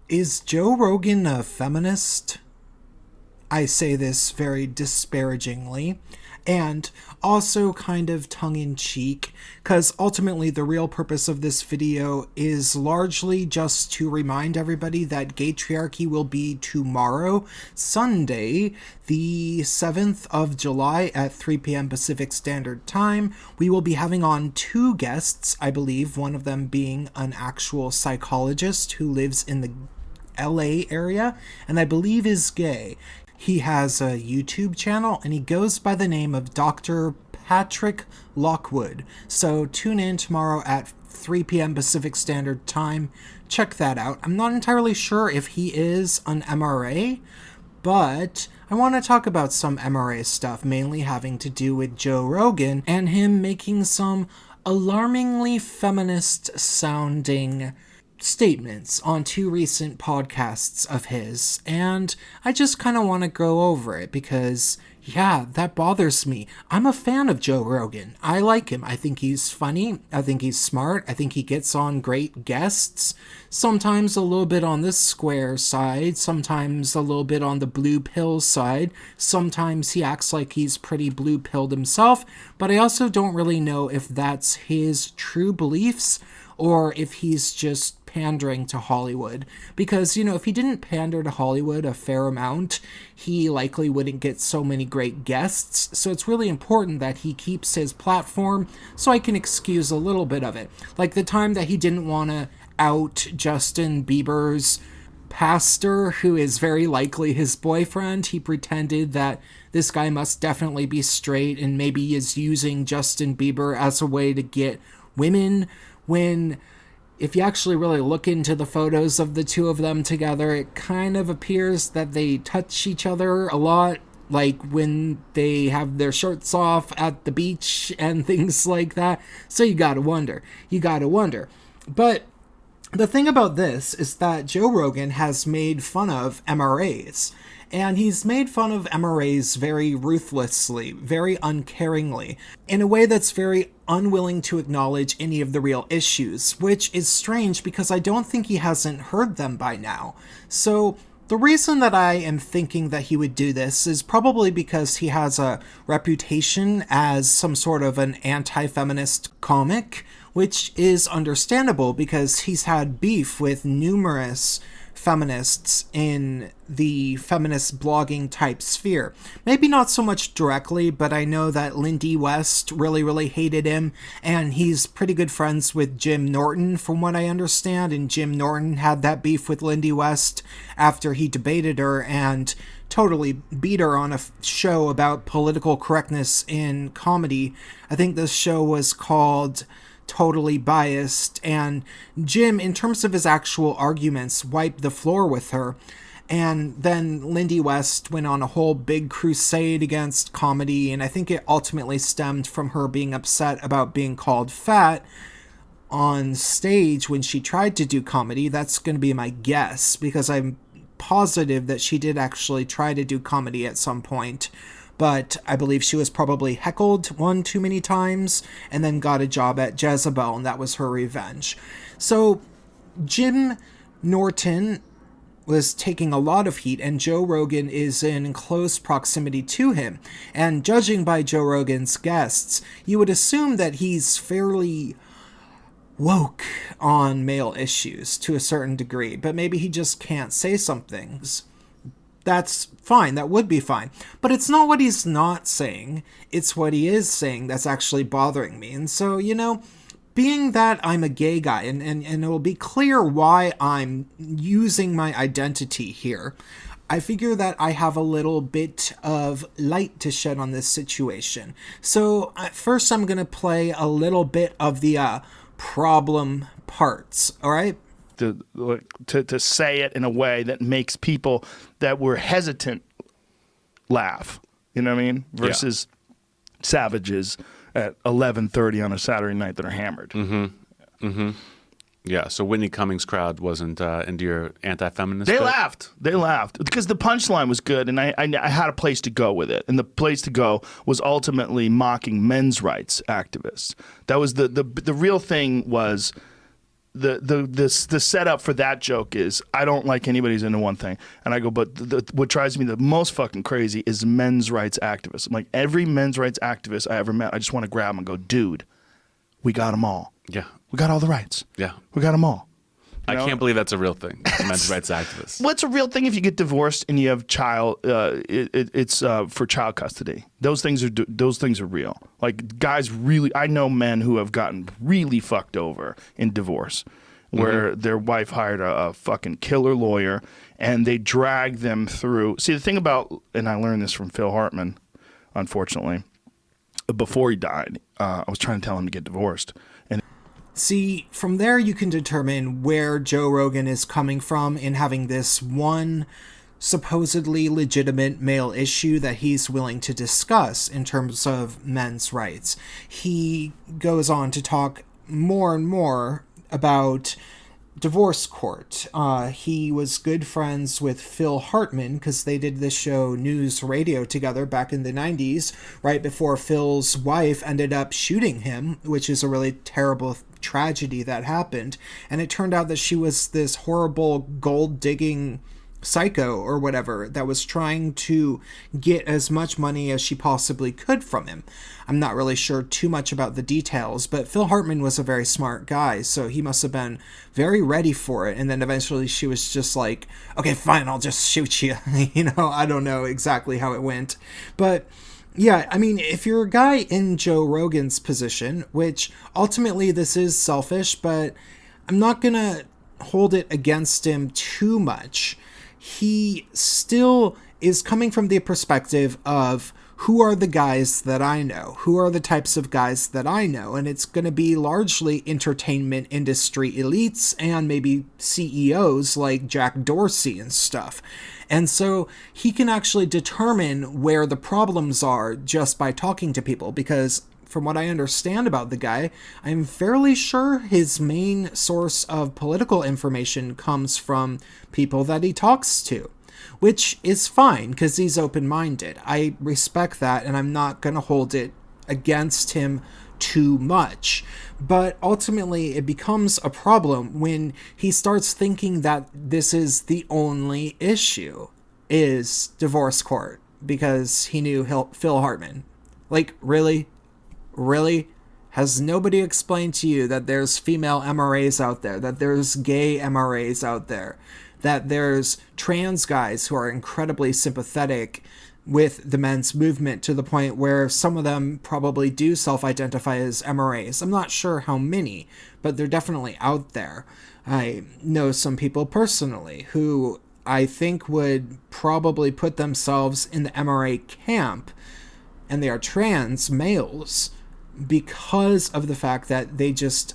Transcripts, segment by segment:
Is Joe Rogan a feminist? I say this very disparagingly, and also kind of tongue-in-cheek, because ultimately the real purpose of this video is largely just to remind everybody that Gaytriarchy will be tomorrow, Sunday, the 7th of July at 3 p.m. Pacific Standard Time. We will be having on 2 guests, I believe, one of them being an actual psychologist who lives in the LA area, and I believe is gay. He has a YouTube channel, and he goes by the name of Dr. Patrick Lockwood. So tune in tomorrow at 3 p.m. Pacific Standard Time. Check that out. I'm not entirely sure if he is an MRA, but I want to talk about some MRA stuff, mainly having to do with Joe Rogan and him making some alarmingly feminist-sounding statements on 2 recent podcasts of his, and I just kind of want to go over it because, yeah, that bothers me. I'm a fan of Joe Rogan. I like him. I think he's funny. I think he's smart. I think he gets on great guests. Sometimes a little bit on the square side, sometimes a little bit on the blue pill side. Sometimes he acts like he's pretty blue pilled himself, but I also don't really know if that's his true beliefs or if he's just pandering to Hollywood. Because, if he didn't pander to Hollywood a fair amount, he likely wouldn't get so many great guests. So it's really important that he keeps his platform, so I can excuse a little bit of it. Like the time that he didn't want to out Justin Bieber's pastor, who is very likely his boyfriend. He pretended that this guy must definitely be straight and maybe is using Justin Bieber as a way to get women, when if you actually really look into the photos of the 2 of them together, it kind of appears that they touch each other a lot, like when they have their shirts off at the beach and things like that. So you gotta wonder. But the thing about this is that Joe Rogan has made fun of MRAs. And he's made fun of MRAs very ruthlessly, very uncaringly, in a way that's very unwilling to acknowledge any of the real issues, which is strange because I don't think he hasn't heard them by now. So the reason that I am thinking that he would do this is probably because he has a reputation as some sort of an anti-feminist comic, which is understandable because he's had beef with numerous feminists in the feminist blogging type sphere. Maybe not so much directly, but I know that Lindy West really hated him, and he's pretty good friends with Jim Norton from what I understand, and Jim Norton had that beef with Lindy West after he debated her and totally beat her on a show about political correctness in comedy. I think this show was called Totally Biased, and Jim, in terms of his actual arguments, wiped the floor with her. And then Lindy West went on a whole big crusade against comedy, and I think it ultimately stemmed from her being upset about being called fat on stage when she tried to do comedy. That's going to be my guess, because I'm positive that she did actually try to do comedy at some point. But I believe she was probably heckled one too many times and then got a job at Jezebel, and that was her revenge. So Jim Norton was taking a lot of heat, and Joe Rogan is in close proximity to him. And judging by Joe Rogan's guests, you would assume that he's fairly woke on male issues to a certain degree, but maybe he just can't say some things. That's fine. That would be fine. But it's not what he's not saying. It's what he is saying that's actually bothering me. And so, being that I'm a gay guy, and it'll be clear why I'm using my identity here, I figure that I have a little bit of light to shed on this situation. So first I'm going to play a little bit of the problem parts, all right? To say it in a way that makes people that were hesitant laugh, you know what I mean? Versus savages at 11:30 on a Saturday night that are hammered. Yeah, so Whitney Cummings' crowd wasn't into your anti-feminist They bit? laughed because the punchline was good, and I had a place to go with it, and the place to go was ultimately mocking men's rights activists. That was the real thing. Was the setup for that joke is I don't like anybody's into one thing, and I go, but what drives me the most fucking crazy is men's rights activists. I'm like, every men's rights activist I ever met, I just want to grab them and go, dude, we got them all. Yeah. We got all the rights. Yeah. We got them all. I can't believe that's a real thing. Men's rights activists. What's a real thing if you get divorced and you have child? It's for child custody. Those things are real. Like guys, really, I know men who have gotten really fucked over in divorce, where their wife hired a fucking killer lawyer and they dragged them through. See, the thing about, and I learned this from Phil Hartman, unfortunately, before he died, I was trying to tell him to get divorced. See, from there you can determine where Joe Rogan is coming from in having this one supposedly legitimate male issue that he's willing to discuss in terms of men's rights. He goes on to talk more and more about divorce court. He was good friends with Phil Hartman because they did this show News Radio together back in the 90s, right before Phil's wife ended up shooting him, which is a really terrible tragedy that happened. And it turned out that she was this horrible gold-digging psycho or whatever that was trying to get as much money as she possibly could from him. I'm not really sure too much about the details, but Phil Hartman was a very smart guy, so he must have been very ready for it. And then eventually she was just like, okay, fine, I'll just shoot you. I don't know exactly how it went. But yeah, I mean, if you're a guy in Joe Rogan's position, which ultimately this is selfish, but I'm not going to hold it against him too much. He still is coming from the perspective of who are the guys that I know? Who are the types of guys that I know? And it's going to be largely entertainment industry elites and maybe CEOs like Jack Dorsey and stuff. And so he can actually determine where the problems are just by talking to people, because from what I understand about the guy, I'm fairly sure his main source of political information comes from people that he talks to, which is fine because he's open-minded. I respect that, and I'm not going to hold it against him too much. But ultimately, it becomes a problem when he starts thinking that this is the only issue, is divorce court, because he knew Phil Hartman. Like, really? Really? Has nobody explained to you that there's female MRAs out there, that there's gay MRAs out there, that there's trans guys who are incredibly sympathetic with the men's movement to the point where some of them probably do self-identify as MRAs. I'm not sure how many, but they're definitely out there. I know some people personally who I think would probably put themselves in the MRA camp, and they are trans males, because of the fact that they just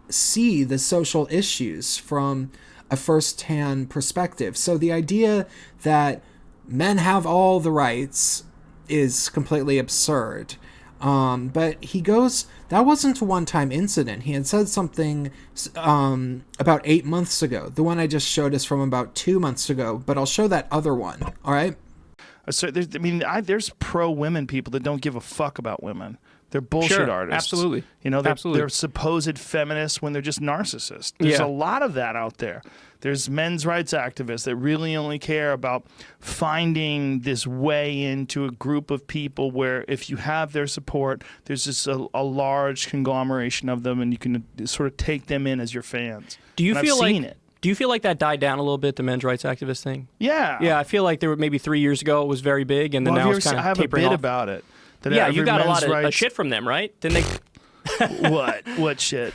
see the social issues from a first-hand perspective. So the idea that men have all the rights is completely absurd. But he goes, that wasn't a one-time incident. He had said something about 8 months ago. The one I just showed is from about 2 months ago, but I'll show that other one, all right? So there's pro-women people that don't give a fuck about women. They're bullshit artists. Absolutely. They're supposed feminists when they're just narcissists. There's a lot of that out there. There's men's rights activists that really only care about finding this way into a group of people where if you have their support, there's just a large conglomeration of them and you can sort of take them in as your fans. Do you feel like it. Do you feel like that died down a little bit, the men's rights activist thing? Yeah. Yeah, I feel like there were maybe 3 years ago it was very big, and then now it's kind of tapering off. I have a bit about it. Yeah, you got a lot of shit from them, right? Didn't they? What shit?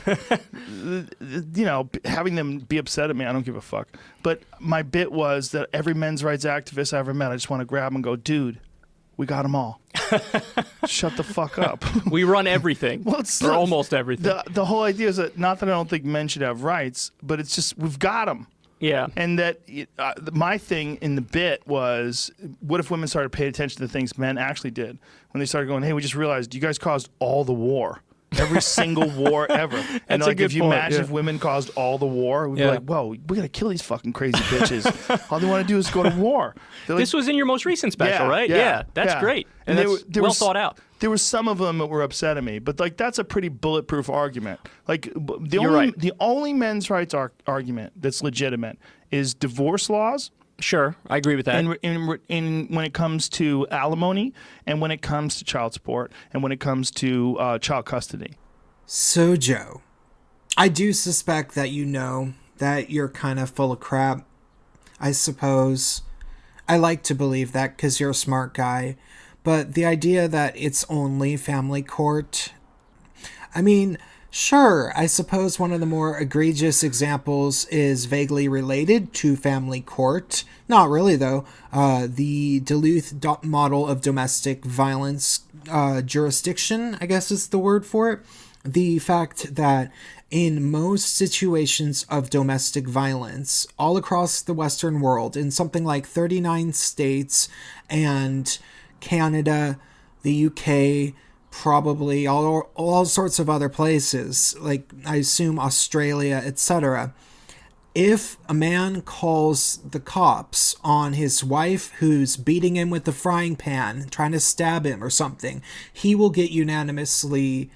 Having them be upset at me, I don't give a fuck. But my bit was that every men's rights activist I ever met, I just want to grab and go, dude, we got them all. Shut the fuck up. We run everything. Well, or almost everything. The whole idea is that not that I don't think men should have rights, but it's just we've got them. Yeah. And that my thing in the bit was, what if women started paying attention to the things men actually did? When they started going, hey, we just realized you guys caused all the war. Every single war ever. And That's a like, good if you point, imagine yeah. if women caused all the war, we'd be Yeah. like, whoa, we gotta kill these fucking crazy bitches. All they want to do is go to war. They're like, This was in your most recent special, Yeah, right? yeah, That's yeah. great. And And that's there well was- thought out. there were some of them that were upsetting me, but like that's a pretty bulletproof argument. Like You're right. the only men's rights argument that's legitimate is divorce laws. Sure, I agree with that. In when it comes to alimony, and when it comes to child support, and when it comes to child custody. So, Joe, I do suspect that you know that you're kind of full of crap. I suppose. I like to believe that because you're a smart guy. But the idea that it's only family court... I mean, sure, I suppose one of the more egregious examples is vaguely related to family court. Not really, though. The Duluth model of domestic violence jurisdiction, I guess is the word for it. The fact that in most situations of domestic violence all across the Western world, in something like 39 states and Canada, the UK, probably all sorts of other places, like I assume Australia, etc. If a man calls the cops on his wife who's beating him with the frying pan, trying to stab him or something, he will get unanimously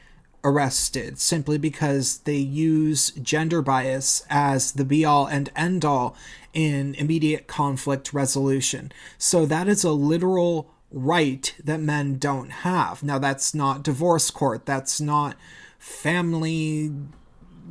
arrested simply because they use gender bias as the be-all and end-all in immediate conflict resolution. So that is a literal right that men don't have. Now, that's not divorce court. That's not family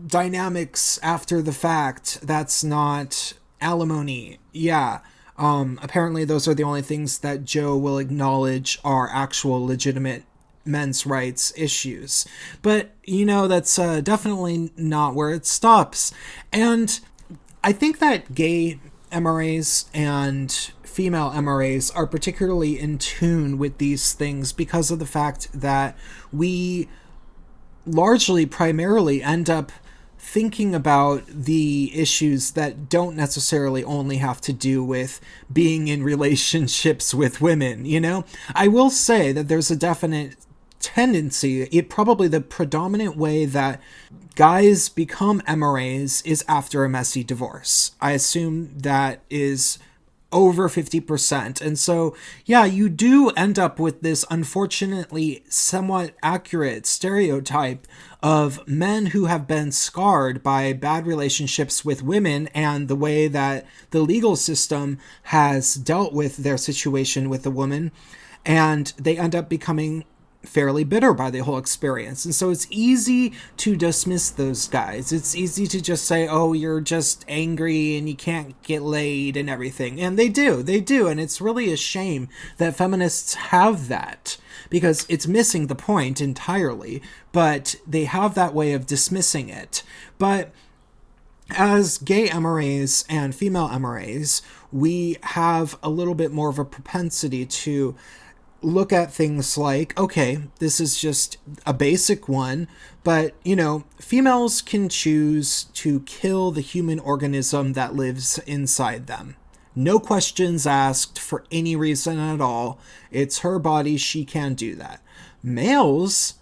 dynamics after the fact. That's not alimony. Yeah. Apparently those are the only things that Joe will acknowledge are actual legitimate men's rights issues. But, that's definitely not where it stops. And I think that gay MRAs and female MRAs are particularly in tune with these things because of the fact that we primarily end up thinking about the issues that don't necessarily only have to do with being in relationships with women, I will say that there's a definite tendency, probably the predominant way that guys become MRAs is after a messy divorce. I assume that is over 50%. And so, yeah, you do end up with this unfortunately somewhat accurate stereotype of men who have been scarred by bad relationships with women and the way that the legal system has dealt with their situation with a woman. And they end up becoming fairly bitter by the whole experience. And so it's easy to dismiss those guys. It's easy to just say, oh, you're just angry and you can't get laid and everything. And they do. And it's really a shame that feminists have that because it's missing the point entirely, but they have that way of dismissing it. But as gay MRAs and female MRAs, we have a little bit more of a propensity to look at things like, okay, this is just a basic one, but, females can choose to kill the human organism that lives inside them. No questions asked for any reason at all. It's her body, she can do that. Males,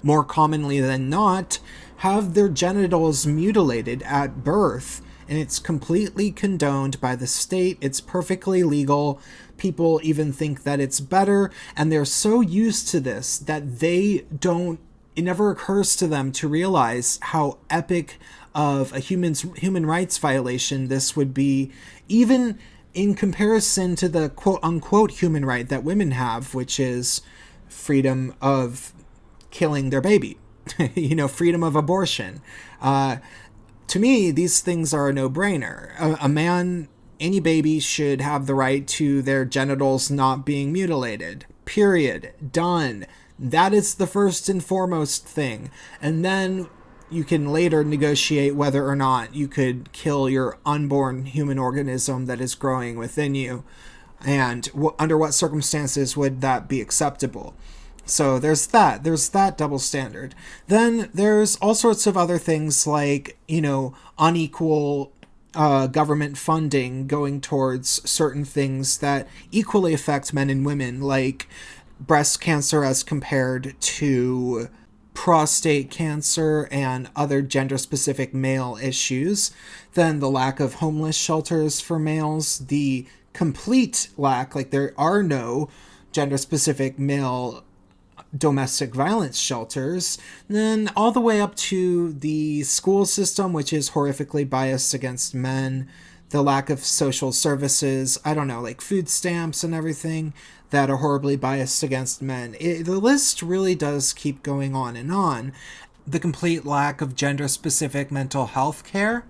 more commonly than not, have their genitals mutilated at birth, and it's completely condoned by the state. It's perfectly legal. People even think that it's better, and they're so used to this that it never occurs to them to realize how epic of a human rights violation this would be, even in comparison to the quote-unquote human right that women have, which is freedom of killing their baby, freedom of abortion. To me, these things are a no-brainer. A man, any baby should have the right to their genitals not being mutilated. Period. Done. That is the first and foremost thing. And then you can later negotiate whether or not you could kill your unborn human organism that is growing within you. And under what circumstances would that be acceptable? So there's that double standard. Then there's all sorts of other things like, unequal government funding going towards certain things that equally affect men and women, like breast cancer as compared to prostate cancer and other gender-specific male issues, then the lack of homeless shelters for males, the complete lack, like there are no gender-specific male domestic violence shelters, then all the way up to the school system, which is horrifically biased against men, the lack of social services, I don't know, like food stamps and everything that are horribly biased against men. The list really does keep going on and on. The complete lack of gender-specific mental health care,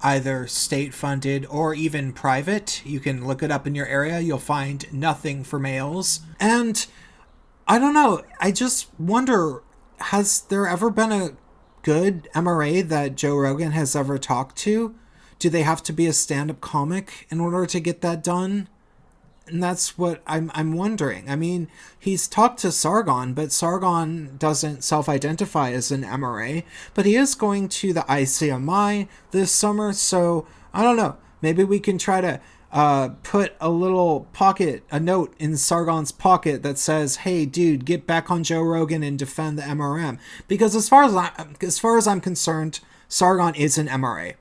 either state-funded or even private. You can look it up in your area. You'll find nothing for males. And I don't know. I just wonder, has there ever been a good MRA that Joe Rogan has ever talked to? Do they have to be a stand-up comic in order to get that done? And that's what I'm wondering. I mean, he's talked to Sargon, but Sargon doesn't self-identify as an MRA. But he is going to the ICMI this summer, so I don't know. Maybe we can try to put a little a note in Sargon's pocket that says, "Hey, dude, get back on Joe Rogan and defend the MRM." Because as far as I'm concerned, Sargon is an MRA.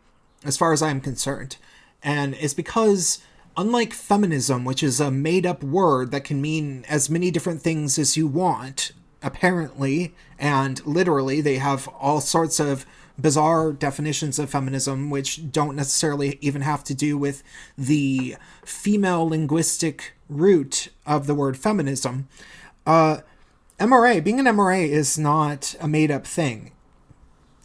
As far as I'm concerned, and it's because, unlike feminism, which is a made-up word that can mean as many different things as you want, apparently, and literally, they have all sorts of bizarre definitions of feminism, which don't necessarily even have to do with the female linguistic root of the word feminism. MRA, being an MRA is not a made-up thing.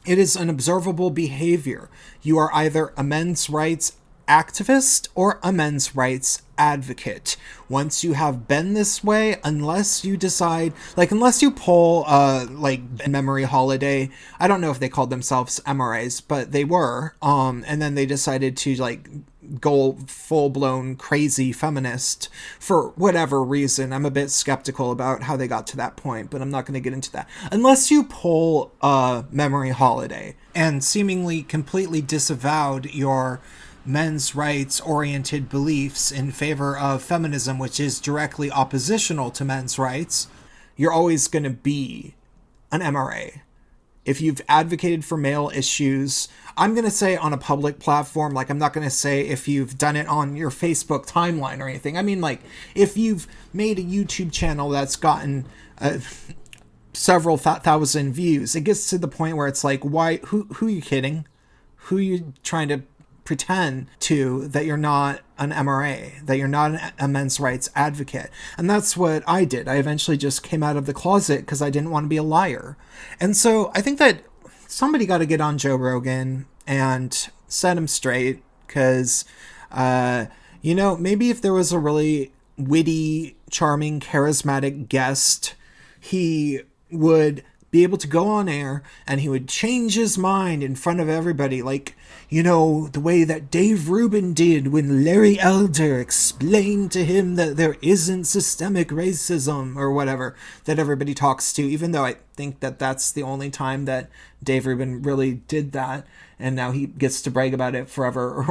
It is an observable behavior. You are either a men's rights activist or a men's rights advocate. Once you have been this way, unless you decide, unless you pull, Memory Holiday, I don't know if they called themselves MRAs, but they were, and then they decided to, go full-blown crazy feminist for whatever reason. I'm a bit skeptical about how they got to that point, but I'm not going to get into that. Unless you pull Memory Holiday and seemingly completely disavowed your men's rights oriented beliefs in favor of feminism, which is directly oppositional to men's rights, you're always going to be an MRA. If you've advocated for male issues, I'm going to say on a public platform, I'm not going to say if you've done it on your Facebook timeline or anything. I mean, if you've made a YouTube channel that's gotten several thousand views, it gets to the point where it's why, who are you kidding? Who are you trying to pretend to that you're not an MRA, that you're not a men's rights advocate? And that's what I did. I eventually just came out of the closet because I didn't want to be a liar. And so I think that somebody got to get on Joe Rogan and set him straight, because, maybe if there was a really witty, charming, charismatic guest, he would be able to go on air and he would change his mind in front of everybody, the way that Dave Rubin did when Larry Elder explained to him that there isn't systemic racism or whatever that everybody talks to, even though I think that that's the only time that Dave Rubin really did that, and now he gets to brag about it forever.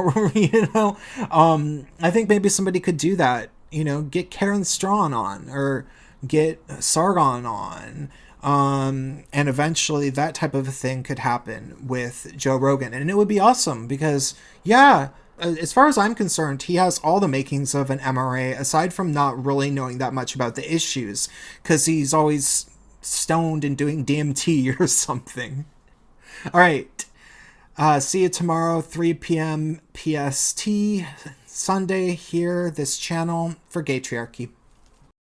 I think maybe somebody could do that, get Karen Strawn on or get Sargon on. And eventually that type of a thing could happen with Joe Rogan. And it would be awesome because, as far as I'm concerned, he has all the makings of an MRA, aside from not really knowing that much about the issues, because he's always stoned and doing DMT or something. All right. See you tomorrow, 3 p.m. PST, Sunday, here, this channel for Gaytriarchy.